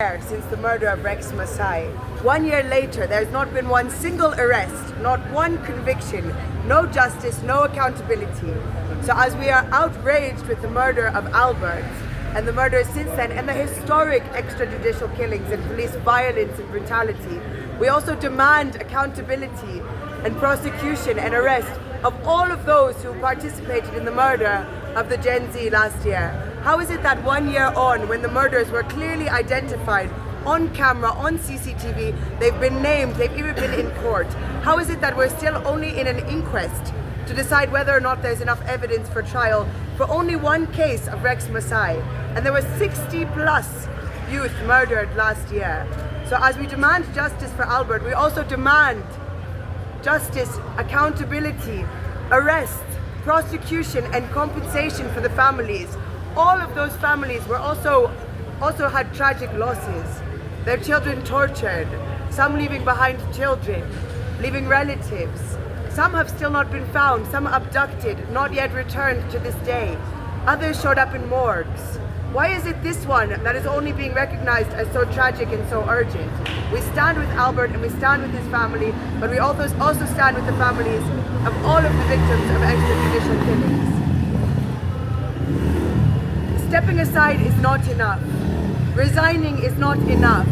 Since the murder of Rex Masai. 1 year later, there's not been one single arrest, not one conviction, no justice, no accountability. So as we are outraged with the murder of Albert and the murders since then and the historic extrajudicial killings and police violence and brutality, we also demand accountability and prosecution and arrest of all of those who participated in the murder of the Gen Z last year. How is it that 1 year on, when the murders were clearly identified on camera, on CCTV, they've been named, they've even been in court, how is it that we're still only in an inquest to decide whether or not there's enough evidence for trial for only one case of Rex Masai? And there were 60 plus youth murdered last year. So as we demand justice for Albert, we also demand justice, accountability, arrest, prosecution and compensation for the families. All of those families were also had tragic losses. Their children tortured, some leaving behind children, leaving relatives. Some have still not been found, some abducted, not yet returned to this day. Others showed up in morgues. Why is it this one that is only being recognized as so tragic and so urgent? We stand with Albert and we stand with his family, but we also stand with the families of all of the victims of extrajudicial killings. Stepping aside is not enough. Resigning is not enough.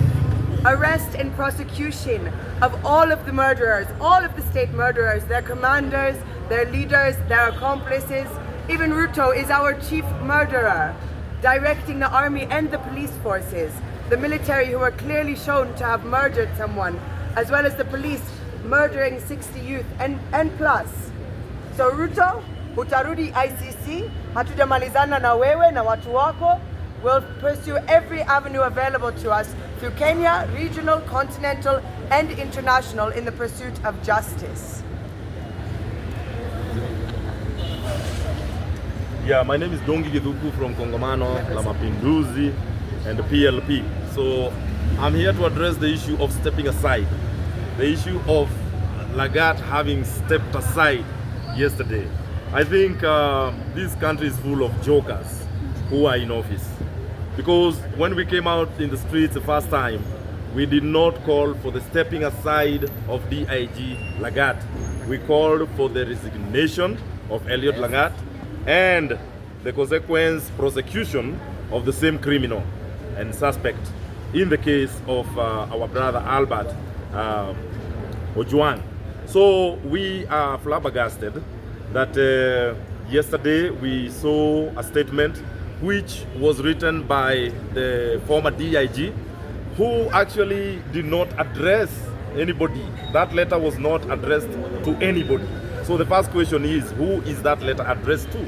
Arrest and prosecution of all of the murderers, all of the state murderers, their commanders, their leaders, their accomplices. Even Ruto is our chief murderer, directing the army and the police forces, the military who are clearly shown to have murdered someone, as well as the police murdering 60 youth and plus. So Ruto, utarudi ICC, hatujamalizana na wewe na watu wako. We'll pursue every avenue available to us through Kenya, regional, continental, and international in the pursuit of justice. Yeah, my name is Dongi Githuku from Kongamano, La Mapinduzi, and the PLP. So I'm here to address the issue of stepping aside. The issue of Lagat having stepped aside yesterday. I think this country is full of jokers who are in office. Because when we came out in the streets the first time, we did not call for the stepping aside of DIG Lagat. We called for the resignation of Elliot Lagat and the consequent prosecution of the same criminal and suspect in the case of our brother Albert Ojwang. So we are flabbergasted that yesterday we saw a statement which was written by the former DIG, who actually did not address anybody. That letter was not addressed to anybody. So the first question is, who is that letter addressed to?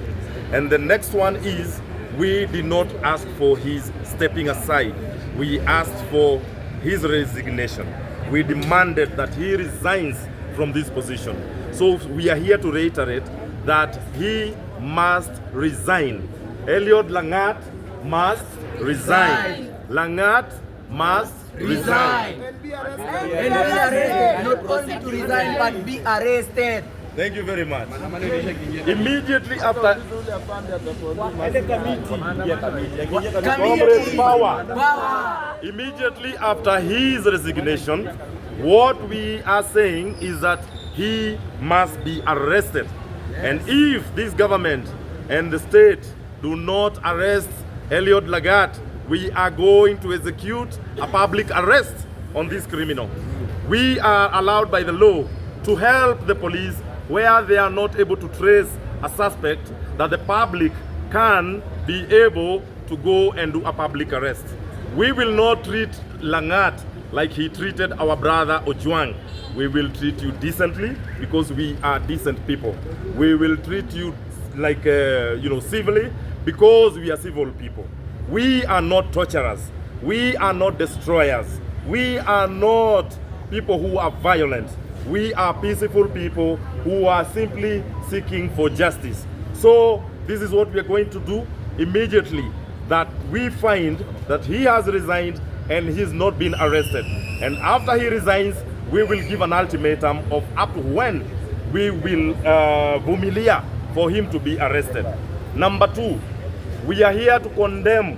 And the next one is, we did not ask for his stepping aside. We asked for his resignation. We demanded that he resigns from this position. So we are here to reiterate that he must resign. Elliot Lagat must resign. Lagat must resign. And be arrested. Not only to resign, but be arrested. Thank you very much. Immediately after Immediately after his resignation, what we are saying is that he must be arrested. And if this government and the state do not arrest Elliot Lagat, we are going to execute a public arrest on this criminal. We are allowed by the law to help the police where they are not able to trace a suspect, that the public can be able to go and do a public arrest. We will not treat Lagat like he treated our brother Ojwang. We will treat you decently because we are decent people. We will treat you like, civilly because we are civil people. We are not torturers. We are not destroyers. We are not people who are violent. We are peaceful people who are simply seeking for justice. So this is what we are going to do immediately, that we find that he has resigned and he's not been arrested. And after he resigns, we will give an ultimatum of up to when we will vumilia for him to be arrested. Number two, we are here to condemn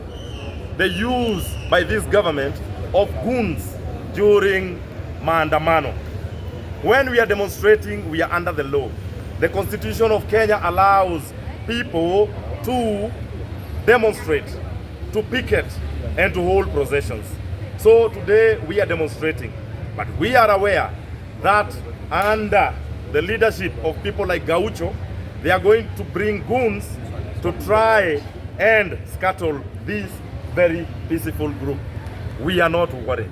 the use by this government of goons during Maandamano. When we are demonstrating, we are under the law. The Constitution of Kenya allows people to demonstrate, to picket, and to hold processions. So today we are demonstrating, but we are aware that under the leadership of people like Gaucho, they are going to bring goons to try and scuttle this very peaceful group. We are not worried.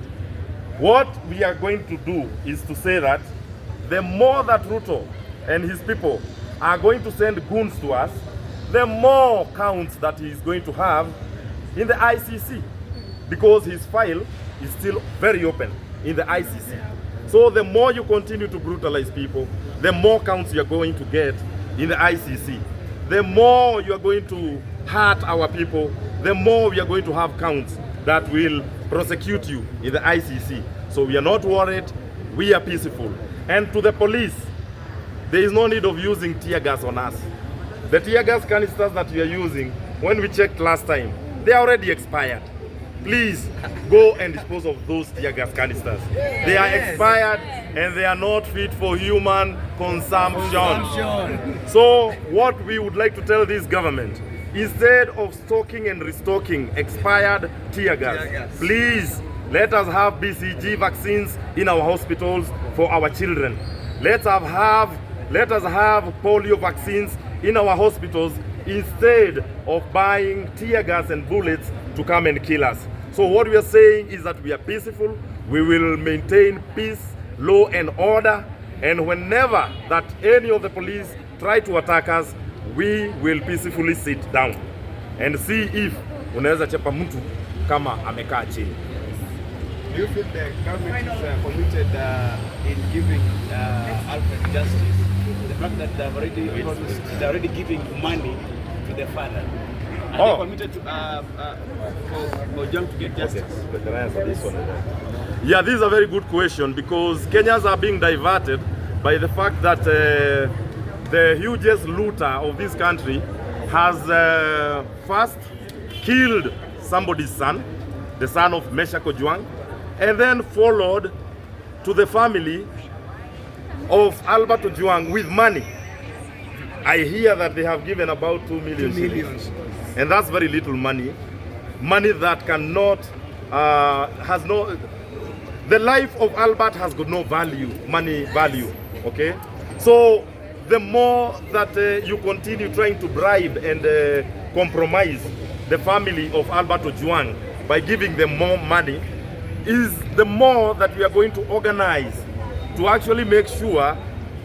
What we are going to do is to say that the more that Ruto and his people are going to send goons to us, the more counts that he is going to have in the ICC, because his file is still very open in the ICC. So the more you continue to brutalize people, the more counts you are going to get in the ICC. The more you are going to hurt our people, the more we are going to have counts that will prosecute you in the ICC. So we are not worried, we are peaceful. And to the police, there is no need of using tear gas on us. The tear gas canisters that we are using, when we checked last time, they are already expired. Please go and dispose of those tear gas canisters. They are expired and they are not fit for human consumption. So what we would like to tell this government, instead of stocking and restocking expired tear gas, please let us have BCG vaccines in our hospitals for our children. Let us have polio vaccines in our hospitals instead of buying tear gas and bullets to come and kill us. So what we are saying is that we are peaceful, we will maintain peace, law and order, and whenever that any of the police try to attack us, we will peacefully sit down and see if unaweza chapa mtu kama amekaa chini. Do you feel the government is committed in giving Alfred justice? The fact that they're already giving money to the father. Are they committed to for Ojwang to get justice? Yeah, this is a very good question, because Kenyans are being diverted by the fact that the hugest looter of this country has first killed somebody's son, the son of Ojwang, and then followed to the family of Albert Ojwang with money. I hear that they have given about 2 million. 2 million. And that's very little money. Money that cannot, has no, the life of Albert has got no value, money value, okay? So the more that you continue trying to bribe and compromise the family of Albert Ojwang by giving them more money, is the more that we are going to organize to actually make sure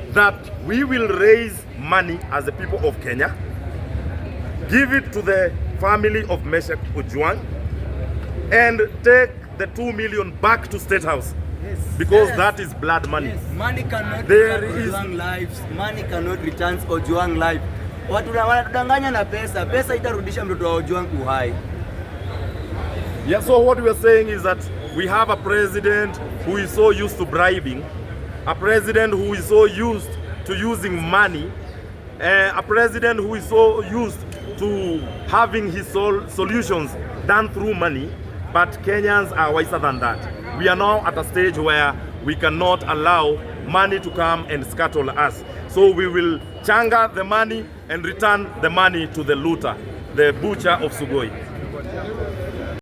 that we will raise money as the people of Kenya, give it to the family of Ojwang, and take the 2 million back to State House. Yes. Because that is blood money. Yes. Money cannot There return is Ojwang lives. Money cannot return Ojwang life. Watu wanatudanganya na pesa. Pesa itarudisha mtoto wa Ojwang uhai. Yeah, so what we are saying is that we have a president who is so used to bribing, a president who is so used to using money, a president who is so used to having his solutions done through money, but Kenyans are wiser than that. We are now at a stage where we cannot allow money to come and scuttle us. So we will changa the money and return the money to the looter, the butcher of Sugoi.